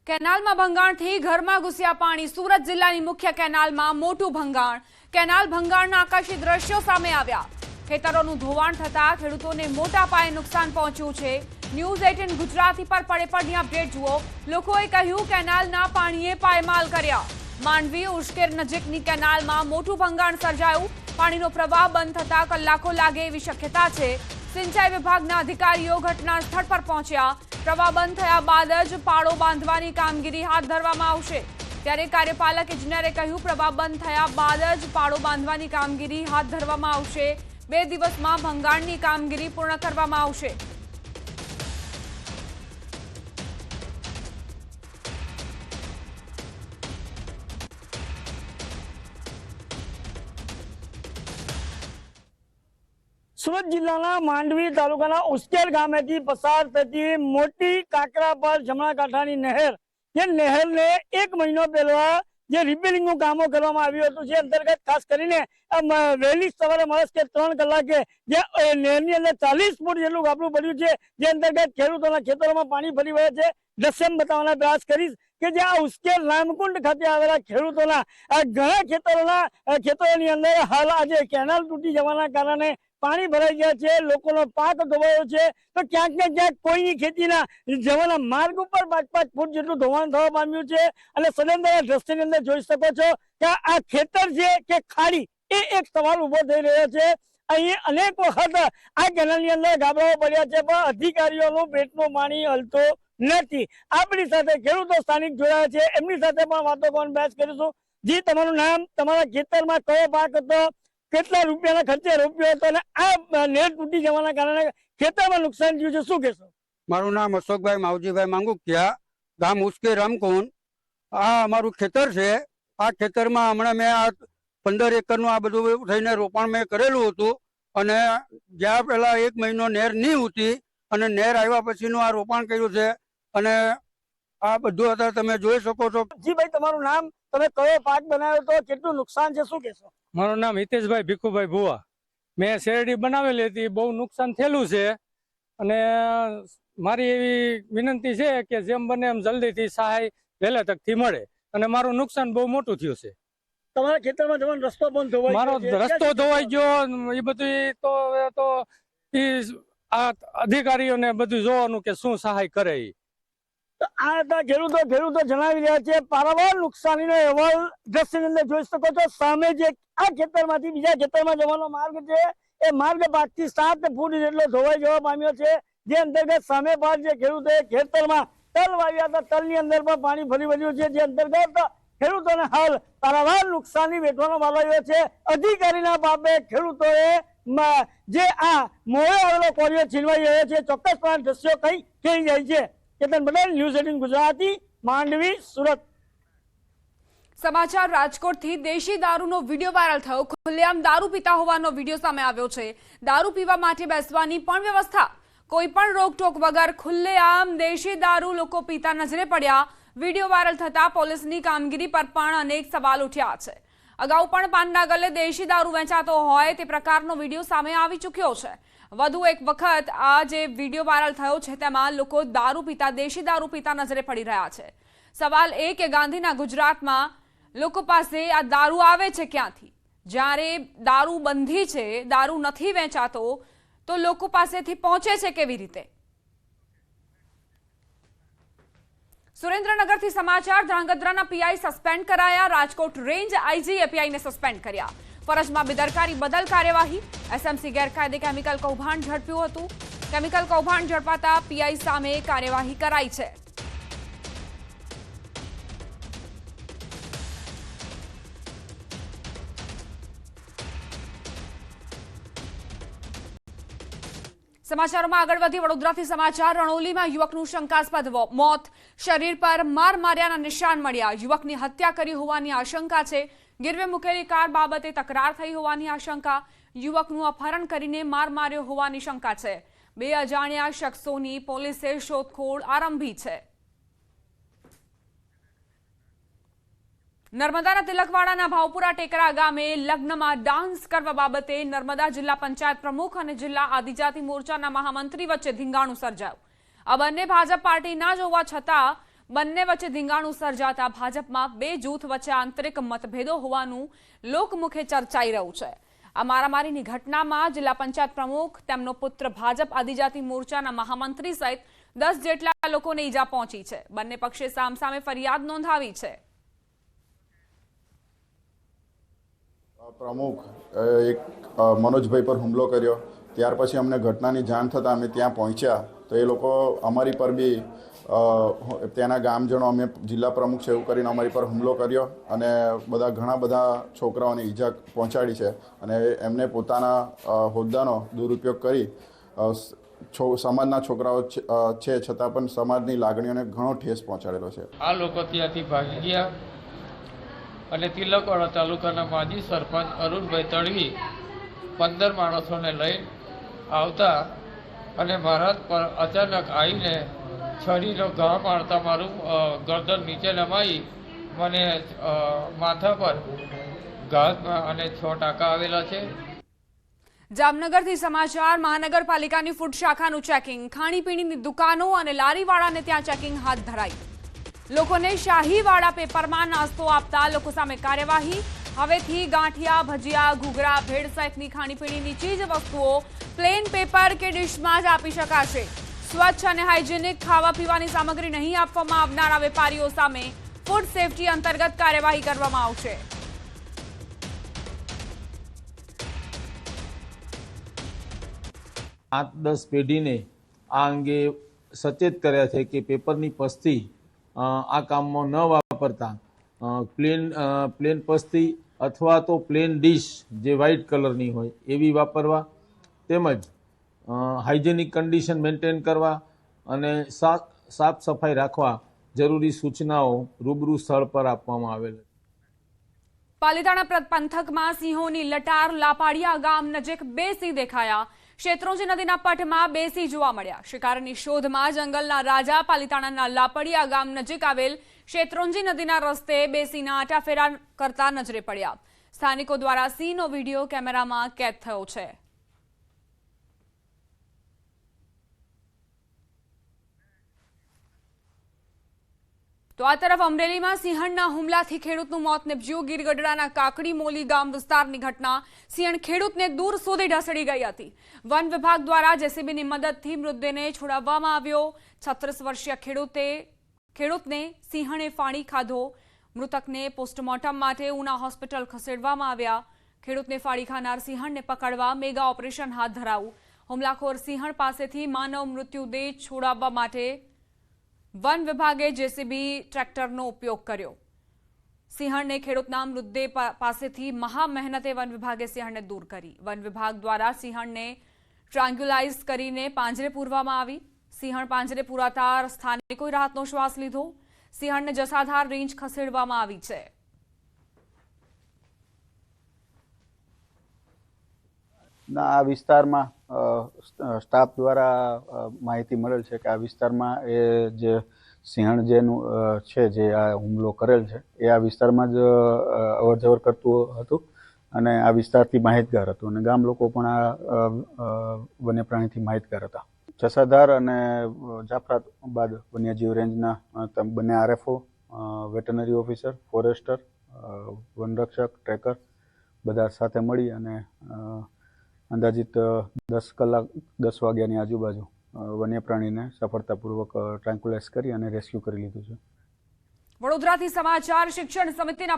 કેનાલમાં ભંગાણથી ઘરમાં ઘૂસ્યા પાણી। સુરત જિલ્લાની મુખ્ય કેનાલમાં મોટું ભંગાણ। કેનાલ ભંગાણના આકાશી દ્રશ્યો સામે આવ્યા। ખેતરોનું ધોવાણ થતા ખેડૂતોને મોટા પાયે નુકસાન પહોંચ્યું છે। ન્યૂઝ 18 ગુજરાતી પર પડે અપડેટ જુઓ। લોકોએ કહ્યું કેનાલના પાણીએ પાયમાલ કર્યા। માંડવી ઉશ્કેર નજીકની કેનાલમાં મોટું ભંગાણ સર્જાયું। પાણીનો પ્રવાહ બંધ થતા કલાકો લાગે એવી શક્યતા છે। સિંચાઈ વિભાગના અધિકારીઓ ઘટના સ્થળ પર પહોંચ્યા। પ્રવાહ બંધ થયા બાદ જ પાળો બાંધવાની કામગીરી હાથ ધરવામાં આવશે। ત્યારે કાર્યપાલક ઇજનેરે કહ્યું પ્રવાહ બંધ થયા બાદ જ પાળો બાંધવાની કામગીરી હાથ ધરવામાં આવશે। 2 દિવસમાં ભંગાણની કામગીરી પૂર્ણ કરવામાં આવશે। સુરત જિલ્લાના માંડવી તાલુકાના ઉશ્કેર ગામેથી પસાર થતી મોટી કાકરા પર જમણા કાંઠાની નહેર, જે નહેરને 1 મહિનો પહેલા જે રિપેરિંગનું કામો કરવામાં આવ્યું હતું, જે અંતર્ગત ખાસ કરીને વહેલી સવારે મળે કે 3 કલાકે જે નહેરની અંદર 40 ફૂટ જેટલું ગાબડું પડ્યું છે, જે અંતર્ગત ખેડૂતોના ખેતરોમાં પાણી ફરી વળે છે। દ્રશ્ય બતાવવાનો પ્રયાસ કરીશ કે જે આ ઉશ્કેર રામકુંડ ખાતે આવેલા ખેડૂતોના ઘણા ખેતરોની અંદર હાલ આજે કેનાલ તૂટી જવાના કારણે પાણી ભરાઈ ગયા છે। લોકોનો પાક ધોવાયો છે, તો ક્યાંક ને ક્યાંક કોઈની ખેતીના જવાના માર્ગ ઉપર 5-5 ફૂટ જેટલું ધોવાણ થવા પામ્યું છે। અને સદંતર દ્રશ્યની અંદર જોઈ શકો છો કે આ ખેતર છે કે ખાડી, એ એક સવાલ ઉભો થઈ રહ્યો છે। અહીં અનેક વખત આ કેનાલની અંદર ગાબડાઓ પડ્યા છે, પણ અધિકારીઓનું પેટનું પાણી હલતું નથી। આપણી સાથે ખેડૂતો સ્થાનિક જોડાયા છે, એમની સાથે પણ વાતો કરવાનો પ્રયાસ કરીશું। જી, તમારું નામ, તમારા ખેતરમાં કયો પાક હતો, કેટલા રૂપિયાના ખર્ચે રોપ્યો હતો, અને આ નહેર તૂટી જવાના કારણે ખેતરમાં નુકસાન થયું છે, શું કહેશો? મારું નામ અશોકભાઈ માવજીભાઈ માંગુકિયા, ગામ ઉશ્કેર રામકુંડ। આ અમારું ખેતર છે। આ ખેતરમાં હમણાં મેં આ 15 એકરનું આ બધું થઈને રોપણ મેં કરેલું હતું, અને જ્યાં પહેલા 1 મહિનો નહેર નહીં ઉતી અને નહેર આવ્યા પછીનું આ રોપણ કર્યું છે, અને આ બધું અત્યારે તમે જોઈ શકો છો। જી ભાઈ, તમારું નામ, તમે કયો પાક બનાવ્યો હતો, કેટલું નુકસાન છે, શું કહેશો? મારું નામ હિતેશભાઈ ભીખુભાઈ ભુવા। મેં શેરડી બનાવેલી હતી, બહુ નુકસાન થયેલું છે, અને મારી એવી વિનંતી છે કે જેમ બને એમ જલ્દીથી સહાય વહેલા તકથી મળે, અને મારું નુકસાન બહુ મોટું થયું છે। તમારા ખેતરમાં જવાનો રસ્તો બંધ ધોવાઈ મારો રસ્તો ધોવાઈ ગયો, એ બધું તો આ અધિકારીઓને બધું જોવાનું કે શું સહાય કરે। આ હતા ખેડૂતો જણાવી રહ્યા છે। પારાવાર નુકસાનીનો અહેવાલ દ્રશ્યની અંદર જોઈ શકો છો। સામે જે આ ખેતરમાંથી બીજા ખેતરમાં જવાનો માર્ગ છે, એ માર્ગ 5 થી 7 ફૂટ જેટલો ધોવાઈ જવા પામ્યો છે, જે અંતર્ગત સામે બાદ જે ખેડૂતોએ ખેતરમાં તલ વાવ્યા હતા, તલની અંદર પણ પાણી ફરી વળ્યું છે, જે અંતર્ગત ખેડૂતોને હાલ પારાવાર નુકસાની વેઠવાનો વારો આવ્યો છે। અધિકારીના બાબે ખેડૂતોએ જે આ મોડે આવેલો કોરિયો છીનવાઈ રહ્યો છે, ચોક્કસપણે દ્રશ્યો કઈ થઈ જાય છે। કેતન પટેલ, ન્યૂઝ 18 ગુજરાતી, માંડવી, સુરત। સમાચાર રાજકોટથી। દેશી દારૂનો વિડીયો વાયરલ થયો। ખુલ્લેઆમ દારૂ પીતા હોવાનો વિડીયો સામે આવ્યો છે। દારૂ પીવા માટે બેસવાની પણ વ્યવસ્થા, કોઈ પણ રોકટોક વગર ખુલ્લેઆમ દેશી દારૂ લોકો પીતા નજરે પડ્યા। વિડીયો વાયરલ થતા પોલીસની કામગીરી પર પણ અનેક સવાલ ઉઠ્યા છે। અગાઉ પણ પાનના ગલે દેશી દારૂ વેચાતો હોય તે પ્રકારનો વિડીયો સામે આવી ચૂક્યો છે। વધુ એક વખત આ જે વિડીયો વાયરલ થયો છે, તેમાં લોકો દેશી દારૂ પીતા નજરે પડી રહ્યા છે। સવાલ એ કે ગાંધીના ગુજરાતમાં લોકો પાસે આ દારૂ આવે છે ક્યાંથી? જ્યારે દારૂ બંધી છે, દારૂ નથી વેચાતો, તો લોકો પાસેથી પહોંચે છે કેવી રીતે? સુરેન્દ્રનગરથી સમાચાર। ધ્રાંગધ્રાના પીઆઈ સસ્પેન્ડ કરાયા। રાજકોટ રેન્જ આઈજીએ પીઆઈને સસ્પેન્ડ કર્યા। ફરજમાં બેદરકારી બદલ કાર્યવાહી। એસએમસી ગેરકાયદે કેમિકલ કૌભાંડ ઝડપ્યું હતું। કેમિકલ કૌભાંડ ઝડપાતા પીઆઈ સામે કાર્યવાહી કરાઈ છે। સમાચારોમાં આગળ વધી વડોદરાથી સમાચાર। રણોલીમાં યુવકનું શંકાસ્પદ મોત, શરીર પર માર માર્યાના નિશાન મળ્યા। યુવકની હત્યા કરી હોવાની આશંકા છે। ગીરવે મૂકેલી કાર બાબતે તકરાર થઈ હોવાની આશંકા। યુવકનું અપહરણ કરીને માર માર્યો હોવાની શંકા છે। 2 અજાણ્યા શખ્સોની પોલીસે શોધખોળ આરંભી છે। નર્મદાના તિલકવાડાના ભાવપુરા ટેકરા ગામે લગ્નમાં ડાન્સ કરવા બાબતે નર્મદા જિલ્લા પંચાયત પ્રમુખ અને જિલ્લા આદિજાતિ મોરચાના મહામંત્રી વચ્ચે ધીંગાણું સર્જાયું। આ બંને ભાજપ પાર્ટીના જ હોવા છતાં બંને વચ્ચે ધીંગાણું સર્જાતા ભાજપમાં બે જૂથ વચ્ચે આંતરિક મતભેદો હોવાનું લોકમુખે ચર્ચાઈ રહ્યું છે। આ મારામારીની ઘટનામાં જિલ્લા પંચાયત પ્રમુખ, તેમનો પુત્ર, ભાજપ આદિજાતિ મોરચાના મહામંત્રી સહિત 10 જેટલા લોકોને ઈજા પહોંચી છે। બંને પક્ષે સામસામે ફરિયાદ નોંધાવી છે। પ્રમુખ એક મનોજભાઈ પર હુમલો કર્યો, ત્યાર પછી અમને ઘટનાની જાણ થતાં અમે ત્યાં પહોંચ્યા તો એ લોકો અમારી પર બી ત્યાંના ગામજનો અમે જિલ્લા પ્રમુખ છે એવું કરીને અમારી પર હુમલો કર્યો અને ઘણા બધા છોકરાઓને ઈજા પહોંચાડી છે અને એમને પોતાના હોદ્દાનો દુરુપયોગ કરી સમાજના છોકરાઓ છે છતાં પણ સમાજની લાગણીઓને ઘણો ઠેસ પહોંચાડેલો છે। આ લોકો ત્યાંથી ભાગી ગયા અને તિલકવાડા તાલુકાના માજી સરપંચ અરુણભાઈ તડવી 15 માણસોને લઈ આવતા અને મારા પર અચાનક આવીને છરીનો ઘા મારતા મારું ગરદન નીચે નમાઈ મને માથા પર ઘા અને 6 ટાંકા આવેલા છે। જામનગરથી સમાચાર। મહાનગરપાલિકાની ફૂડ શાખાનું ચેકિંગ, ખાણીપીણીની દુકાનો અને લારીવાળાને ત્યાં ચેકિંગ હાથ ધરાઈ। લોકોને શાહીવાળા પેપરમાં નાસ્તો આપતા લોકો સામે કાર્યવાહી। હવેથી ગાંઠિયા, ભજીયા, ઘૂઘરા, ભેળ સહિતની ખાણીપીણીની ચીજ વસ્તુઓ પ્લેન પેપર કે ડીશમાં જ આપી શકાશે। સ્વચ્છ અને હાઇજેનિક ખાવા પીવાની સામગ્રી નહીં આપવામાં આવનારા વેપારીઓ સામે ફૂડ સેફટી અંતર્ગત કાર્યવાહી કરવામાં આવશે। આઠ 10 પેઢીને આ અંગે સચેત કર્યા છે કે પેપરની પસ્તી આ કામમાં ન વાપરતા પ્લેન પસ્તી અથવા તો પ્લેન ડીશ જે વ્હાઇટ કલરની હોય એવી વાપરવા, તેમજ હાઇજેનિક કન્ડિશન મેન્ટેન કરવા અને સાફ સફાઈ રાખવા જરૂરી સૂચનાઓ રૂબરૂ સ્થળ પર આપવામાં આવેલ છે। પાલીતાણા પંથકમાં સિંહોની લટાર। લાપાડિયા ગામ નજીક 2 સિંહ દેખાયા। શેત્રુંજી નદીના પટમાં 2 સિંહ જોવા મળ્યા। શિકારની શોધમાં જંગલના રાજા પાલીતાણાના લાપડિયા ગામ નજીક આવેલ શેત્રુંજી નદીના રસ્તે 2 સિંહના આટાફેરા કરતા નજરે પડ્યા। સ્થાનિકો દ્વારા સિંહનો વિડીયો કેમેરામાં કેદ થયો છે। તો આ તરફ અમરેલીમાં સિંહણના હુમલાથી ખેડૂતનું મોત નિપજ્યું। ગીર ગઢડાના કાકડી મોલી ગામ વિસ્તારની ઘટના। સિંહણ ખેડૂતને દૂર સુધી ઢસડી ગઈ હતી। વન વિભાગ દ્વારા જેસીબીની મદદથી મૃતદેહને છોડાવવામાં આવ્યો। 36 વર્ષીય ખેડૂતને સિંહણે ફાણી ખાધો। મૃતકને પોસ્ટમોર્ટમ માટે ઉના હોસ્પિટલ ખસેડવામાં આવ્યા। ખેડૂતને ફાળી ખાનાર સિંહણને પકડવા મેગા ઓપરેશન હાથ ધરાયું। હુમલાખોર સિંહણ પાસેથી માનવ મૃત્યુદેહ છોડાવવા માટે વન વિભાગે જેસીબી ટ્રેક્ટરનો ઉપયોગ કર્યો। સિંહણને ખેડૂતના મૃતદેહ પાસેથી મહા મહેનતે વન વિભાગે સિંહણને દૂર કરી। વન વિભાગ દ્વારા સિંહણને ટ્રાન્ગ્યુલાઇઝ કરીને પાંજરે પૂરવામાં આવી। સિંહણ પાંજરે પૂરાતા સ્થાનિકોએ રાહતનો શ્વાસ લીધો। સિંહણને જસાધાર રેન્જ ખસેડવામાં આવી છે। આ વિસ્તારમાં સ્ટાફ દ્વારા માહિતી મળેલ છે કે આ વિસ્તારમાં એ જે સિંહણ જેનું છે જે આ હુમલો કરેલ છે એ આ વિસ્તારમાં જ અવરજવર કરતું હતું અને આ વિસ્તારથી માહિતગાર હતું અને ગામ લોકો પણ આ વન્ય પ્રાણીથી માહિતગાર હતા। જસાધાર અને જાફરાબાદ વન્યજીવ રેન્જના બંને આરએફઓ, વેટરનરી ઓફિસર, ફોરેસ્ટર, વનરક્ષક, ટ્રેકર બધા સાથે મળી અને અંદાજિત 10 વાગ્યાની આજુબાજુ વન્ય પ્રાણીને સફળતાપૂર્વક ટ્રાન્ક્યુલાઇઝ કરી અને રેસ્ક્યુ કરી લીધું છે। વડોદરાથી સમાચાર। શિક્ષણ સમિતિના